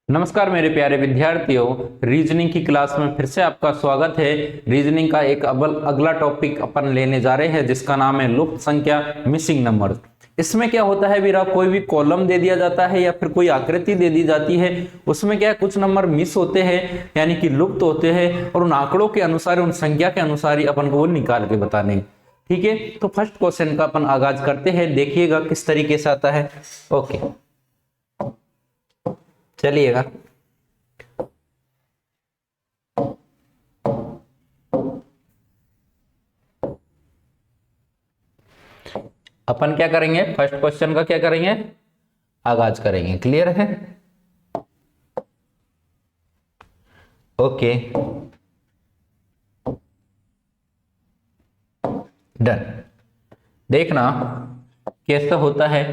नमस्कार मेरे प्यारे विद्यार्थियों, रीजनिंग की क्लास में फिर से आपका स्वागत है। रीजनिंग का एक अगला टॉपिक अपन लेने जा रहे हैं जिसका नाम है लुप्त संख्या, मिसिंग नंबर। इसमें क्या होता है वीरा, कोई भी कॉलम दे दिया जाता है या फिर कोई आकृति दे दी जाती है, उसमें क्या है कुछ नंबर मिस होते हैं यानी कि लुप्त होते हैं, और उन आंकड़ों के अनुसार, उन संख्या के अनुसार ही अपन को वो निकाल के बताने। ठीक है, तो फर्स्ट क्वेश्चन का अपन आगाज करते हैं, देखिएगा किस तरीके से आता है। ओके, चलिएगा। अपन क्या करेंगे, फर्स्ट क्वेश्चन का क्या करेंगे, आगाज करेंगे। क्लियर है? Okay, done. देखना कैसा होता है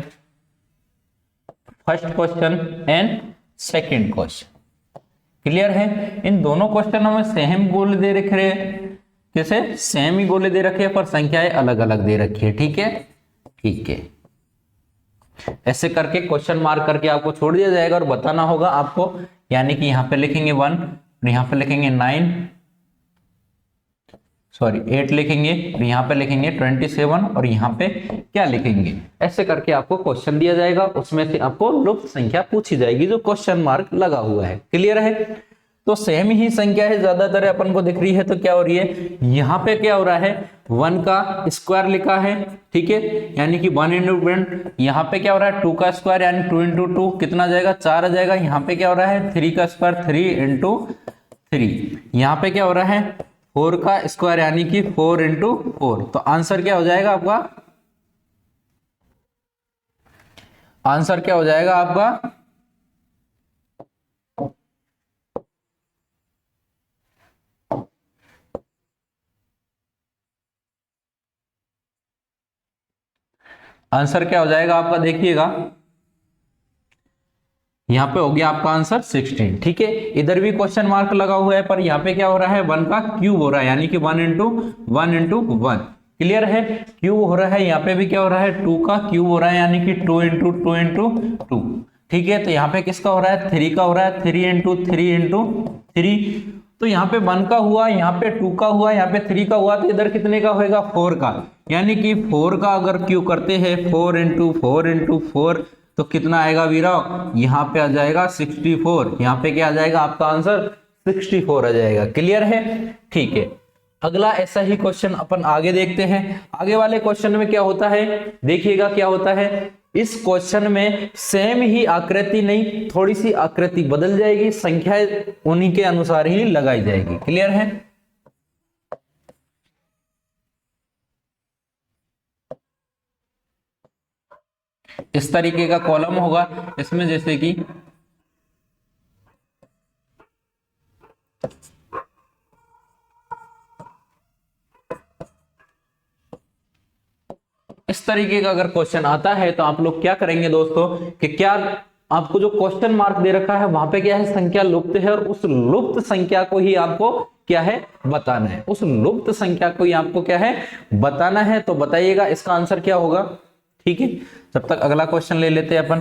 first question and second question. Clear है? इन दोनों क्वेश्चनों में सेम गोले दे रखे हैं, जैसे सेम ही गोले दे रखे हैं पर संख्याएं अलग अलग दे रखी है। ठीक है, ठीक है, ऐसे करके क्वेश्चन मार्क करके आपको छोड़ दिया जाएगा और बताना होगा आपको। यानी कि यहां पे लिखेंगे 1, यहां पे लिखेंगे 9, सॉरी 8 लिखेंगे, यहाँ पे लिखेंगे 27 और यहाँ पे क्या लिखेंगे। ऐसे करके आपको क्वेश्चन दिया जाएगा, उसमें से आपको लुप्त संख्या पूछी जाएगी जो क्वेश्चन मार्क लगा हुआ है। क्लियर है? तो सेम ही संख्या है, ज्यादातर अपन को दिख रही है, तो क्या हो रही है, यहाँ पे क्या हो रहा है 1 का स्क्वायर लिखा है। ठीक है, यानी कि 1 इंटू 1। यहाँ पे क्या हो रहा है 2 का स्क्वायर यानी 2 इंटू 2 कितना जाएगा, 4 आ जाएगा। यहाँ पे क्या हो रहा है 3 का स्क्वायर 3 इंटू 3। यहाँ पे क्या हो रहा है 4 का स्क्वायर यानी कि 4 इंटू 4। तो आंसर क्या हो जाएगा आपका, आंसर क्या हो जाएगा आपका, आंसर क्या हो जाएगा आपका, देखिएगा यहाँ पे हो गया आपका आंसर 16। ठीक है, इधर भी क्वेश्चन मार्क लगा हुआ है पर यहाँ पे क्या हो रहा है 1 का क्यूब हो रहा है यानी कि 1 इंटू 1 इंटू 1। क्लियर है? क्यूब हो रहा है, यहाँ पे भी क्या हो रहा है 2 का क्यूब हो रहा है यानी कि 2 इंटू 2 इंटू 2। ठीक है, तो यहाँ पे किसका हो रहा है 3 का हो रहा है, 3 इंटू 3 इंटू 3। तो यहाँ पे 1 का हुआ, यहाँ पे 2 का हुआ, यहाँ पे 3 का हुआ, तो इधर कितने का होगा 4 का। यानी कि 4 का अगर क्यूब करते हैं 4 इंटू 4 इंटू 4 तो कितना आएगा वीरा, यहाँ पे आ जाएगा 64। यहाँ पे क्या आ जाएगा आपका आंसर 64 आ जाएगा। क्लियर है? ठीक है, अगला ऐसा ही क्वेश्चन अपन आगे देखते हैं। आगे वाले क्वेश्चन में क्या होता है, देखिएगा क्या होता है। इस क्वेश्चन में सेम ही आकृति नहीं, थोड़ी सी आकृति बदल जाएगी, संख्याएं उन्हीं के अनुसार ही लगाई जाएगी। क्लियर है? इस तरीके का कॉलम होगा, इसमें जैसे कि इस तरीके का अगर क्वेश्चन आता है तो आप लोग क्या करेंगे दोस्तों कि क्या आपको जो क्वेश्चन मार्क दे रखा है वहां पे क्या है संख्या लुप्त है, और उस लुप्त संख्या को ही आपको क्या है बताना है। उस लुप्त संख्या को ही आपको क्या है बताना है। तो बताइएगा इसका आंसर क्या होगा। ठीक है, जब तक अगला क्वेश्चन ले लेते हैं अपन।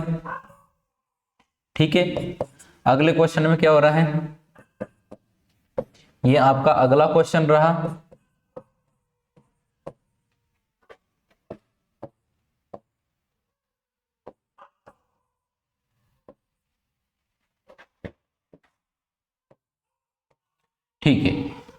ठीक है, अगले क्वेश्चन में क्या हो रहा है, ये आपका अगला क्वेश्चन रहा। ठीक है,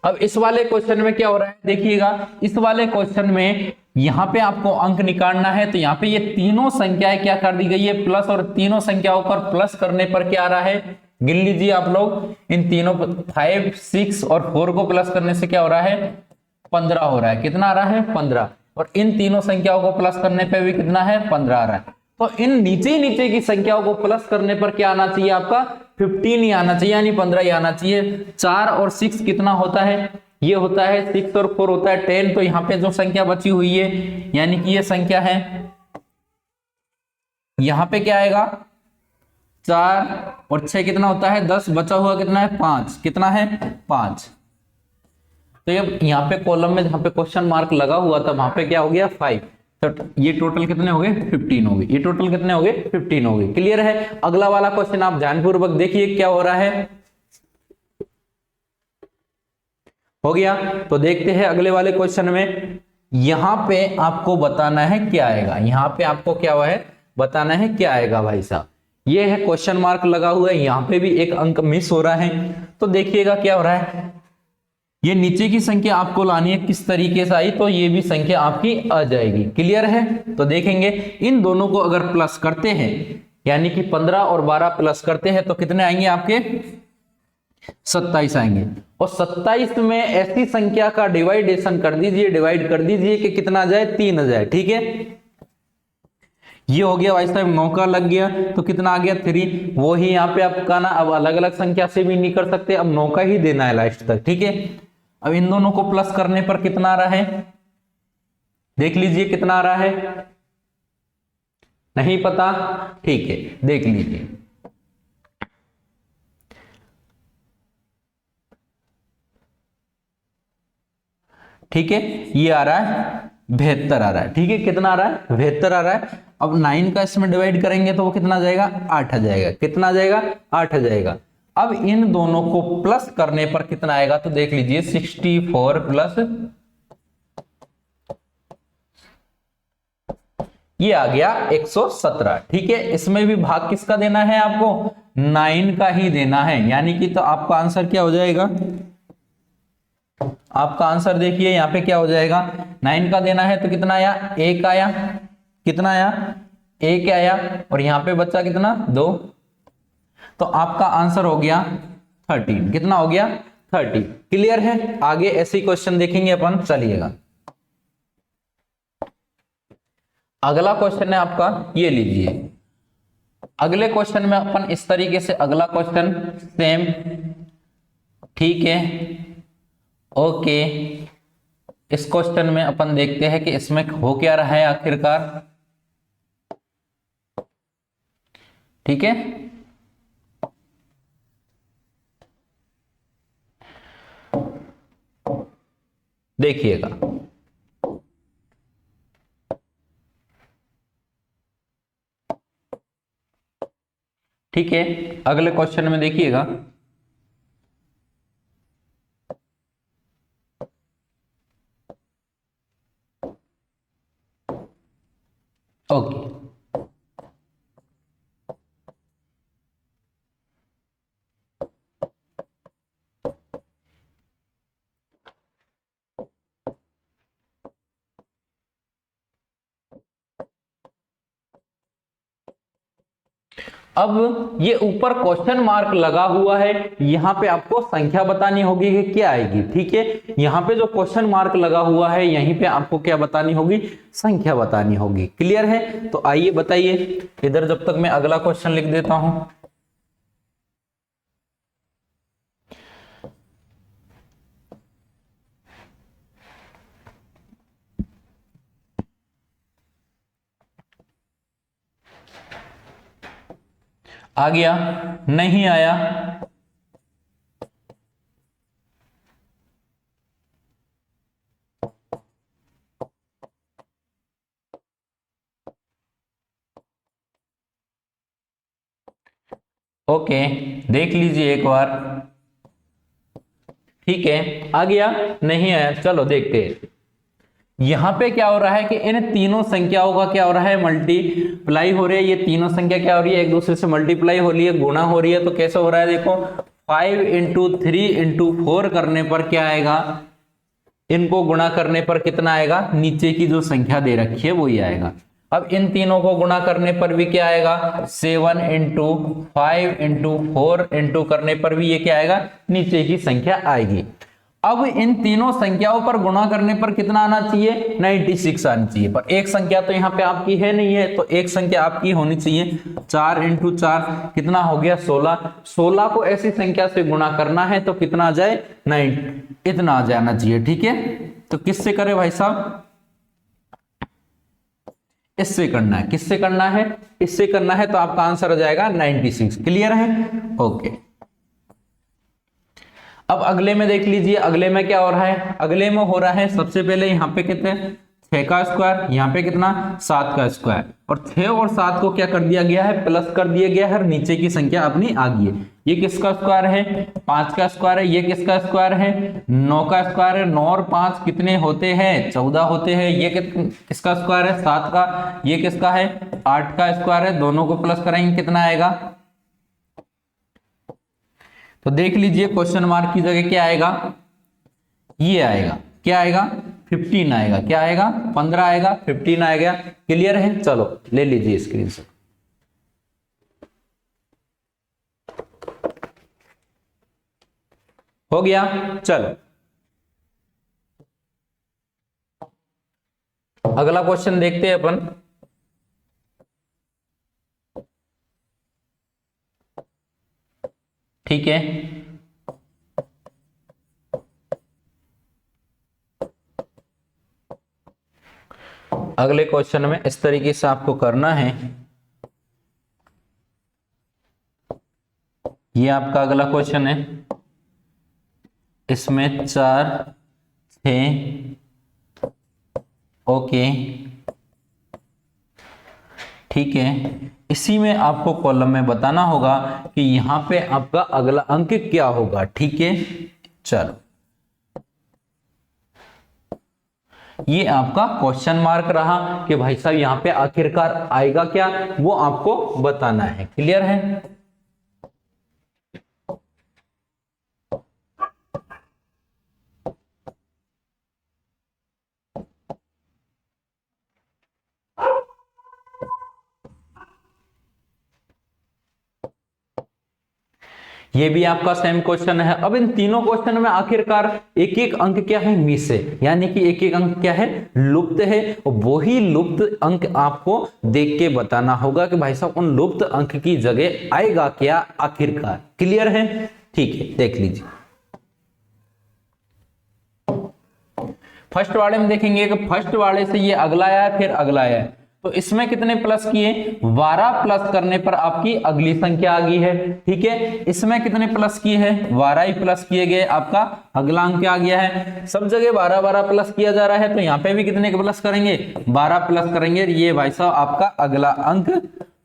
अब इस वाले क्वेश्चन में क्या हो रहा है देखिएगा। इस वाले क्वेश्चन में यहां पे आपको अंक निकालना है, तो यहाँ पे ये तीनों संख्याएं क्या कर दी गई है प्लस, और तीनों संख्याओं पर प्लस करने पर क्या आ रहा है, गिन लीजिए आप लोग। इन तीनों 5, 6 और 4 को प्लस करने से क्या हो रहा है 15 हो रहा है। कितना आ रहा है 15, और इन तीनों संख्याओं को प्लस करने पर भी कितना है 15 आ रहा है। तो इन नीचे नीचे की संख्याओं को प्लस करने पर क्या आना चाहिए आपका 15 ही आना चाहिए, यानी 15 ही आना चाहिए। 4 और 6 कितना होता है, ये होता है 6 और 4 होता है 10। तो यहाँ पे जो संख्या बची हुई है यानी कि ये संख्या है, यहाँ पे क्या आएगा 4 और 6 कितना होता है 10, बचा हुआ कितना है 5, कितना है 5। तो ये यहाँ पे कॉलम में जहां पे क्वेश्चन मार्क लगा हुआ था वहां पे क्या हो गया 5। तो ये टोटल कितने हो गए 15 हो गए, ये टोटल कितने हो गए 15 हो गए। क्लियर है। अगला वाला क्वेश्चन आप ध्यानपूर्वक देखिए क्या हो रहा है। हो गया, तो देखते हैं अगले वाले क्वेश्चन में। यहां पे आपको बताना है क्या आएगा, यहां पे आपको क्या हुआ है बताना है क्या आएगा भाई साहब। ये है क्वेश्चन मार्क लगा हुआ है, यहां पे भी एक अंक मिस हो रहा है। तो देखिएगा क्या हो रहा है, ये नीचे की संख्या आपको लानी है, किस तरीके से आई तो ये भी संख्या आपकी आ जाएगी। क्लियर है। तो देखेंगे इन दोनों को अगर प्लस करते हैं, यानी कि 15 और 12 प्लस करते हैं तो कितने आएंगे आपके 27 आएंगे। और 27 में ऐसी संख्या का डिवाइडेशन कर दीजिए, डिवाइड कर दीजिए कि कितना आ जाए 3 आ जाए। ठीक है, ये हो गया भाई साहब 9 का लग गया तो कितना आ गया 3। वो ही यहाँ पे आपका ना, अब अलग अलग संख्या से भी नहीं कर सकते, अब 9 का ही देना है लास्ट तक। ठीक है, अब इन दोनों को प्लस करने पर कितना आ रहा है देख लीजिए, कितना आ रहा है नहीं पता। ठीक है, देख लीजिए। ठीक है, ये आ रहा है 72 आ रहा है। ठीक है, कितना आ रहा है 72 आ रहा है। अब 9 का इसमें डिवाइड करेंगे तो वो कितना आ जाएगा 8 आ जाएगा। कितना आ जाएगा 8 आ जाएगा। अब इन दोनों को प्लस करने पर कितना आएगा तो देख लीजिए 64 प्लस ये आ गया 117। ठीक है, इसमें भी भाग किसका देना है आपको 9 का ही देना है, यानी कि तो आपका आंसर क्या हो जाएगा, आपका आंसर देखिए यहां पे क्या हो जाएगा 9 का देना है तो कितना आया 1 आया, कितना आया 1 आया, और यहां पे बच्चा कितना 2, तो आपका आंसर हो गया 13। कितना हो गया 30। क्लियर है। आगे ऐसे क्वेश्चन देखेंगे अपन, चलिएगा। अगला क्वेश्चन है आपका, ये लीजिए। अगले क्वेश्चन में अपन इस तरीके से, अगला क्वेश्चन सेम। ठीक है, ओके। इस क्वेश्चन में अपन देखते हैं कि इसमें हो क्या रहा है आखिरकार। ठीक है, देखिएगा। ठीक है, अगले क्वेश्चन में देखिएगा। ओके, अब ये ऊपर क्वेश्चन मार्क लगा हुआ है, यहां पे आपको संख्या बतानी होगी कि क्या आएगी। ठीक है, यहां पे जो क्वेश्चन मार्क लगा हुआ है यहीं पे आपको क्या बतानी होगी संख्या बतानी होगी। क्लियर है। तो आइए बताइए, इधर जब तक मैं अगला क्वेश्चन लिख देता हूं। आ गया नहीं आया, ओके देख लीजिए एक बार। ठीक है, आ गया नहीं आया, चलो देखते हैं। यहां पे क्या हो रहा है कि इन तीनों संख्याओं का क्या हो रहा है मल्टीप्लाई हो रही है। ये तीनों संख्या क्या हो रही है एक दूसरे से मल्टीप्लाई हो रही है, गुणा हो रही है। तो कैसे हो रहा है देखो 5 इंटू 3 इंटू 4 करने पर क्या आएगा, इनको गुणा करने पर कितना आएगा, नीचे की जो संख्या दे रखी है वही आएगा। अब इन तीनों को गुणा करने पर भी क्या आएगा 7 इंटू 5 इंटू 4 इंटू करने पर भी ये क्या आएगा नीचे की संख्या आएगी। अब इन तीनों संख्याओं पर गुणा करने पर कितना आना चाहिए 96 आनी चाहिए, पर एक संख्या तो यहाँ पे आपकी है नहीं है, तो एक संख्या आपकी होनी चाहिए 4 इंटू 4 कितना हो गया 16। 16 को ऐसी संख्या से गुणा करना है तो कितना आ जाए 9, इतना आ जाना चाहिए। ठीक है, तो किससे करें भाई साहब, इससे करना है। किससे करना है, इससे करना है, तो आपका आंसर हो जाएगा 96। क्लियर है, ओके। अब अगले में देख लीजिए, अगले में क्या हो रहा है, अगले में हो रहा है सबसे पहले यहाँ पे कहते हैं 6 का स्क्वायर, यहाँ पे कितना 7 का स्क्वायर, और 6 और 7 को क्या कर दिया गया है, प्लस कर दिया गया है, और नीचे की संख्या अपनी आ गई है। ये किसका स्क्वायर है, 5 का स्क्वायर है। ये किसका स्क्वायर है, 9 का स्क्वायर है। 9 और 5 कितने होते हैं, 14 होते हैं। ये किसका स्क्वायर है, 7 का। ये किसका है, 8 का स्क्वायर है। दोनों को प्लस कराएंगे कितना आएगा, तो देख लीजिए क्वेश्चन मार्क की जगह क्या आएगा, ये आएगा, क्या आएगा 15 आएगा। क्या आएगा, 15 आएगा, 15 आएगा। क्लियर है, चलो ले लीजिए स्क्रीनशॉट। हो गया, चलो अगला क्वेश्चन देखते हैं अपन। ठीक है, अगले क्वेश्चन में इस तरीके से आपको करना है। ये आपका अगला क्वेश्चन है, इसमें 4 6 ओके, ठीक है। इसी में आपको कॉलम में बताना होगा कि यहां पे आपका अगला अंक क्या होगा। ठीक है, चलो ये आपका क्वेश्चन मार्क रहा कि भाई साहब यहां पे आखिरकार आएगा क्या, वो आपको बताना है। क्लियर है, ये भी आपका सेम क्वेश्चन है। अब इन तीनों क्वेश्चन में आखिरकार एक एक अंक क्या है, मिस है, यानी कि एक एक अंक क्या है, लुप्त है। और वही लुप्त अंक आपको देख के बताना होगा कि भाई साहब उन लुप्त अंक की जगह आएगा क्या आखिरकार। क्लियर है, ठीक है, देख लीजिए। फर्स्ट वाले में देखेंगे कि फर्स्ट वाले से ये अगला आया फिर अगला आया, तो इसमें कितने प्लस किए, 12 प्लस करने पर आपकी अगली संख्या आ गई है। ठीक है, इसमें कितने प्लस किए हैं, 12 ही प्लस किए गए, आपका अगला अंक आ गया है। सब जगह 12 12 प्लस किया जा रहा है, तो यहाँ पे भी कितने के प्लस करेंगे, 12 प्लस करेंगे। ये भाई साहब आपका अगला अंक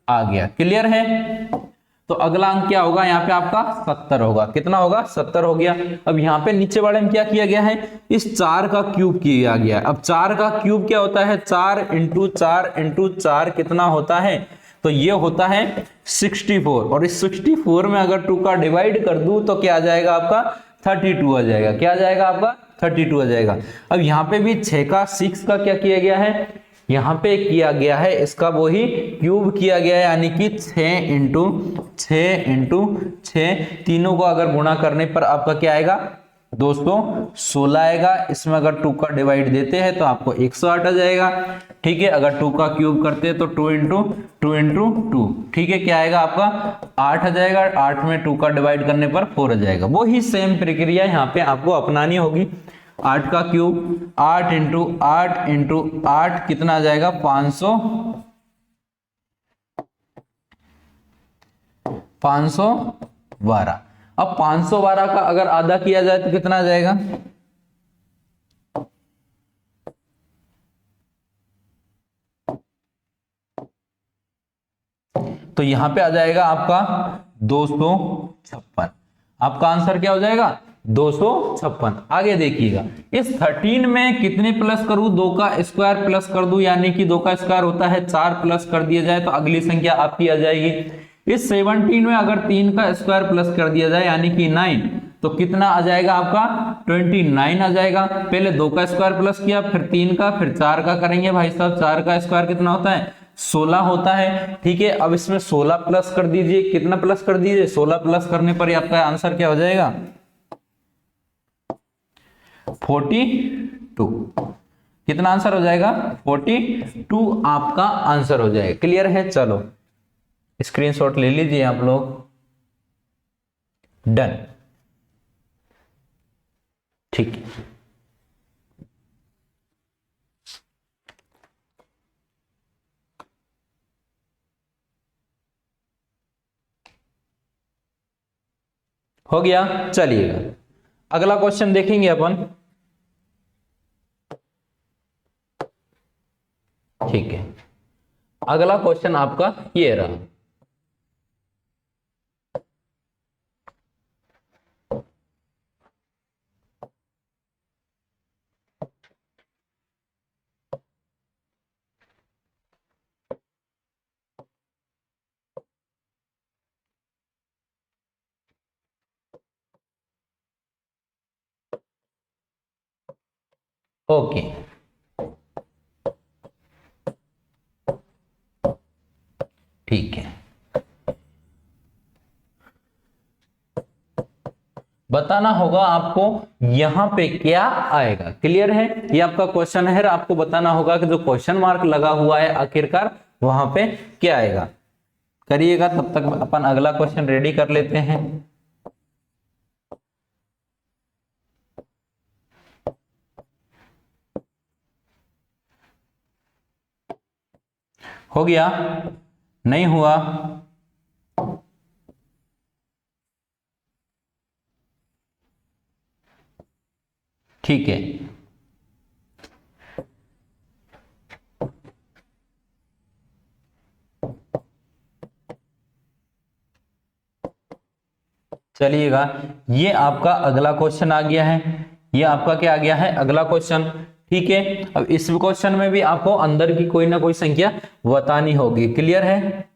आ गया। क्लियर है, तो अगला अंक क्या होगा, यहाँ पे आपका 70 होगा। कितना होगा, 70 हो गया। अब यहाँ पे नीचे वाले में क्या किया गया है, इस 4 का क्यूब किया गया है। अब 4 का क्यूब क्या होता है, 4 इंटू 4 इंटू 4 कितना होता है, तो ये होता है 64। और इस 64 में अगर 2 का डिवाइड कर दूं तो क्या आ जाएगा आपका 32 आ जाएगा। क्या आ जाएगा आपका 32 आ जाएगा। अब यहाँ पे भी 6 का 6 का क्या किया गया है, यहां पे किया गया है इसका वही क्यूब किया गया है, यानी कि 6 इंटू 6 इंटू 6, तीनों को अगर गुणा करने पर आपका क्या आएगा, 216 आएगा। इसमें अगर 2 का डिवाइड देते हैं तो आपको 108 आ जाएगा। ठीक है, अगर 2 का क्यूब करते हैं तो 2 इंटू 2 इंटू 2, ठीक है, क्या आएगा आपका 8 आ जाएगा। 8 में 2 का डिवाइड करने पर 4 आ जाएगा। वही सेम प्रक्रिया यहाँ पे आपको अपनानी होगी। 8 का क्यूब 8 इंटू 8 इंटू 8 कितना आ जाएगा 512। अब 512 का अगर आधा किया जाए तो कितना आ जाएगा, तो यहां पे आ जाएगा आपका 256। आपका आंसर क्या हो जाएगा 256। आगे देखिएगा, इस 13 में कितने प्लस करूं, 2 का स्क्वायर प्लस कर दूं, यानी कि 2 का स्क्वायर होता है 4 प्लस कर दिया जाए तो अगली संख्या आपकी आ जाएगी। इस 17 में अगर 3 का स्क्वायर प्लस कर दिया जाए यानी कि 9, तो कितना आ जाएगा आपका 29 आ जाएगा। पहले 2 का स्क्वायर प्लस किया, फिर 3 का, फिर 4 का करेंगे भाई साहब। 4 का स्क्वायर कितना होता है 16 होता है। ठीक है, अब इसमें 16 प्लस कर दीजिए, कितना प्लस कर दीजिए 16 प्लस करने पर आपका आंसर क्या हो जाएगा 42। कितना आंसर हो जाएगा 42 आपका आंसर हो जाएगा। क्लियर है, चलो स्क्रीनशॉट ले लीजिए आप लोग। डन, ठीक है। हो गया, चलिएगा अगला क्वेश्चन देखेंगे अपन। ठीक है, अगला क्वेश्चन आपका ये रहा। ओके, ठीक है, बताना होगा आपको यहां पे क्या आएगा। क्लियर है, ये आपका क्वेश्चन है, आपको बताना होगा कि जो क्वेश्चन मार्क लगा हुआ है आखिरकार वहां पे क्या आएगा। करिएगा, तब तक अपन अगला क्वेश्चन रेडी कर लेते हैं। हो गया? नहीं हुआ? ठीक है, चलिएगा, ये आपका अगला क्वेश्चन आ गया है। ये आपका क्या आ गया है? अगला क्वेश्चन। ठीक है, अब इस क्वेश्चन में भी आपको अंदर की कोई ना कोई संख्या बतानी होगी। क्लियर है?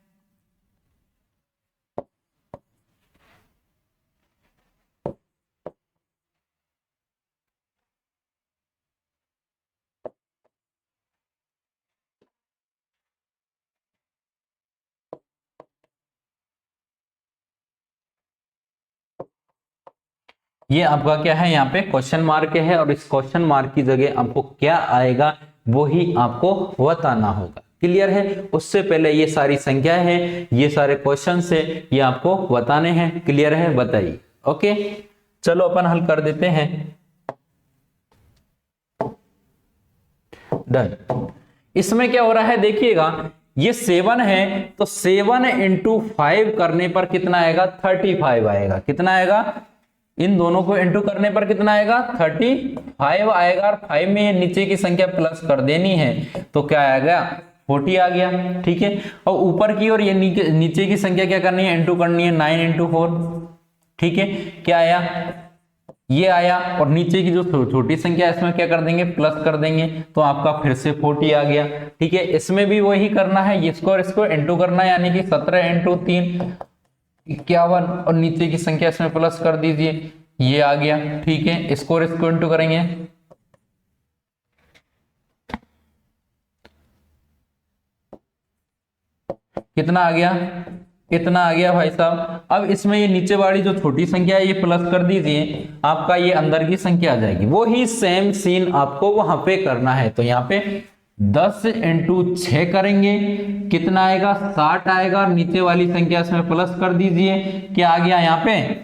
ये आपका क्या है? यहाँ पे क्वेश्चन मार्क है, और इस क्वेश्चन मार्क की जगह आपको क्या आएगा वो ही आपको बताना होगा। क्लियर है? उससे पहले ये सारी संख्याएं हैं, ये सारे क्वेश्चन है, ये आपको बताने हैं। क्लियर है? बताइए। ओके, चलो अपन हल कर देते हैं। डन। इसमें क्या हो रहा है देखिएगा, ये 7 है, तो 7 इंटू 5 करने पर कितना आएगा? 35 आएगा। कितना आएगा? इन दोनों को इंटू करने पर कितना आएगा? 35 आएगा। और 5 में ये नीचे की संख्या प्लस कर देनी है, तो क्या आएगा? 40 आ गया। ठीक है, और ऊपर की और ये नीचे की संख्या क्या करनी है? इंटू करनी है। 9 इंटू 4। ठीक है, क्या आया? ये आया। और नीचे की जो छोटी संख्या है इसमें क्या कर देंगे? प्लस कर देंगे, तो आपका फिर से 40 आ गया। ठीक है, इसमें भी वही करना है, इसको इंटू करना है, यानी कि 17 इंटू 3 51, और नीचे की संख्या इसमें प्लस कर दीजिए, ये आ गया। ठीक है, इसको इंटू करेंगे, कितना आ गया? कितना आ गया भाई साहब? अब इसमें ये नीचे वाली जो छोटी संख्या है ये प्लस कर दीजिए, आपका ये अंदर की संख्या आ जाएगी। वो ही सेम सीन आपको वहां पे करना है। तो यहाँ पे 10 इंटू 6 करेंगे, कितना आएगा? 60 आएगा। नीचे वाली संख्या इसमें प्लस कर दीजिए, क्या आ गया यहाँ पे?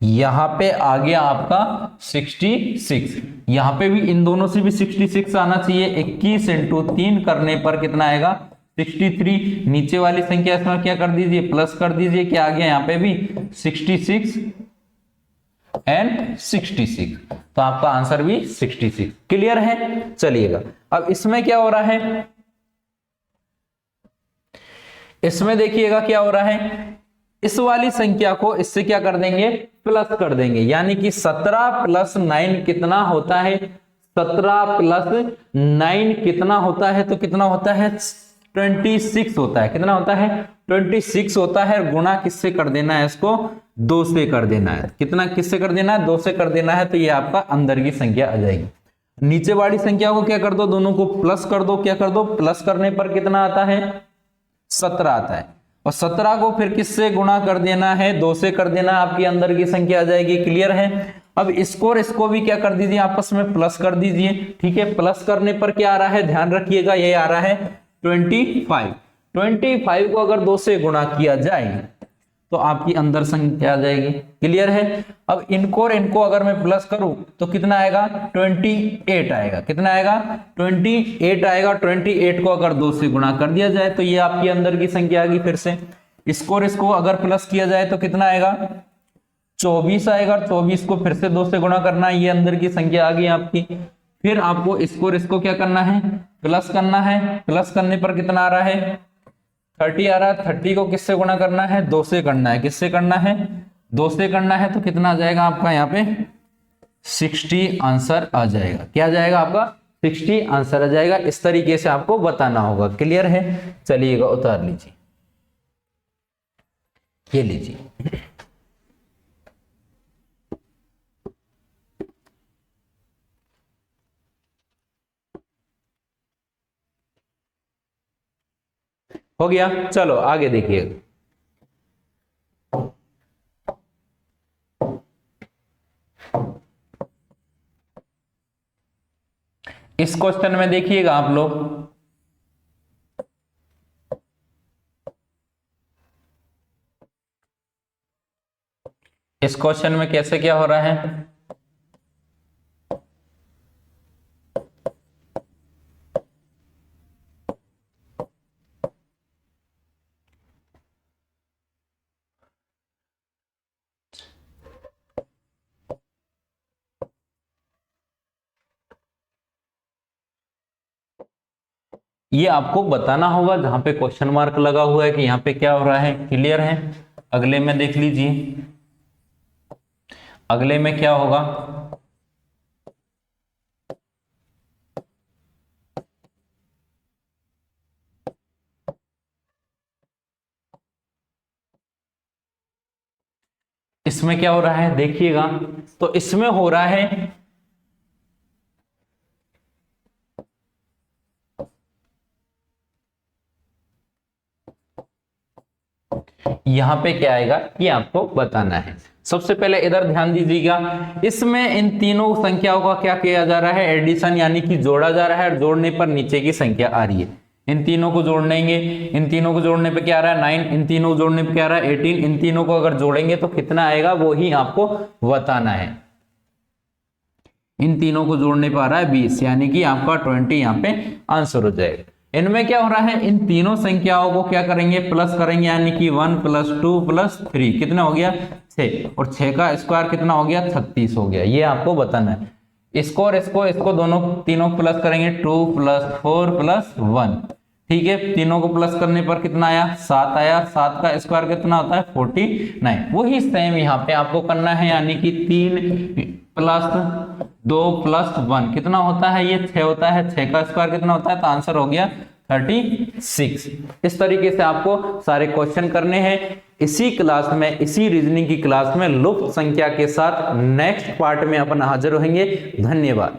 यहां पे आ गया आपका 66। यहां पे भी इन दोनों से भी 66 आना चाहिए। 21 इंटू 3 करने पर कितना आएगा? 63। नीचे वाली संख्या इसमें क्या कर दीजिए? प्लस कर दीजिए, क्या आ गया यहाँ पे भी? 66 एंड 66, तो आपका आंसर भी 66। क्लियर है? चलिएगा, अब इसमें क्या हो रहा है, इसमें देखिएगा क्या हो रहा है। इस वाली संख्या को इससे क्या कर देंगे? प्लस कर देंगे, यानी कि 17 प्लस 9 कितना होता है? 17 प्लस 9 कितना होता है? तो कितना होता है? 26 होता है। कितना होता है? 26 होता है। गुणा किससे कर देना है? इसको 2 से कर देना है। कितना किससे कर देना है? 2 से कर देना है, तो ये आपका अंदर की संख्या आ जाएगी। नीचे वाली संख्या को क्या कर दो? दोनों को प्लस कर दो। क्या कर दो? प्लस करने पर कितना आता है? 17 आता है। और 17 को फिर किससे गुणा कर देना है? 2 से कर देना, आपकी अंदर की संख्या आ जाएगी। क्लियर है? अब इसको और इसको भी क्या कर दीजिए? आपस में प्लस कर दीजिए। ठीक है, प्लस करने पर क्या आ रहा है? ध्यान रखिएगा, ये आ रहा है 25। 25 को अगर 2 से गुणा किया जाए तो आपकी अंदर संख्या आ जाएगी। क्लियर है? अब इनको और इनको अगर मैं प्लस करूं तो कितना आएगा? 28 आएगा। कितना आएगा? 28 आएगा। 28 को अगर 2 से गुणा कर दिया जाए तो ये आपकी अंदर की संख्या आ गई। फिर से इसको और इसको अगर प्लस किया जाए तो कितना आएगा? 24 आएगा। 24 को फिर से 2 से गुणा करना है, ये अंदर की संख्या आ गई आपकी। फिर आपको इसको और इसको क्या करना है, प्लस करना है। प्लस करने पर कितना आ रहा है, 30 आ रहा है। 30 को किससे गुणा करना है, 2 से करना है। किससे करना है, 2 से करना है। तो कितना आ जाएगा आपका यहाँ पे 60 आंसर आ जाएगा। क्या आ जाएगा आपका 60 आंसर आ जाएगा। इस तरीके से आपको बताना होगा। क्लियर है, चलिएगा उतार लीजिए, ये लीजिए। हो गया, चलो आगे देखिए। इस क्वेश्चन में देखिएगा आप लोग, इस क्वेश्चन में कैसे क्या हो रहा है, ये आपको बताना होगा जहां पे क्वेश्चन मार्क लगा हुआ है कि यहाँ पे क्या हो रहा है। क्लियर है, अगले में देख लीजिए, अगले में क्या होगा। इसमें क्या हो रहा है देखिएगा, तो इसमें हो रहा है यहां पे क्या आएगा ये आपको बताना है। सबसे पहले इधर ध्यान दीजिएगा, इसमें इन तीनों संख्याओं का क्या किया जा रहा है, एडिशन यानी कि जोड़ा जा रहा है। और जोड़ने पर नीचे की संख्या आ रही है। इन तीनों को जोड़ेंगे, इन तीनों को जोड़ने पे क्या आ रहा है 9, इन तीनों को जोड़ने पे क्या आ रहा है 18। इन तीनों को अगर जोड़ेंगे तो कितना आएगा वो ही आपको बताना है। इन तीनों को जोड़ने पर आ रहा है 20, यानी कि आपका 20 यहाँ पे आंसर हो जाएगा। इनमें क्या हो रहा है, इन तीनों संख्याओं को क्या करेंगे, प्लस करेंगे, यानी कि 1 + 2 + 3 कितना हो गया 6, और 6 का स्क्वायर कितना हो गया 36 हो गया। ये आपको बताना है। इसको और इसको दोनों तीनों प्लस करेंगे, 2 + 4 + 1, ठीक है। तीनों को प्लस करने पर कितना आया 7 आया। 7 का स्क्वायर कितना होता है 49। वही सेम यहाँ पे आपको करना है, यानी कि 3 + 2 + 1 कितना होता है, ये 6 होता है। 6 का स्क्वायर कितना होता है, तो आंसर हो गया 36। इस तरीके से आपको सारे क्वेश्चन करने हैं। इसी क्लास में, इसी रीजनिंग की क्लास में लुप्त संख्या के साथ नेक्स्ट पार्ट में अपन हाजिर होंगे। धन्यवाद।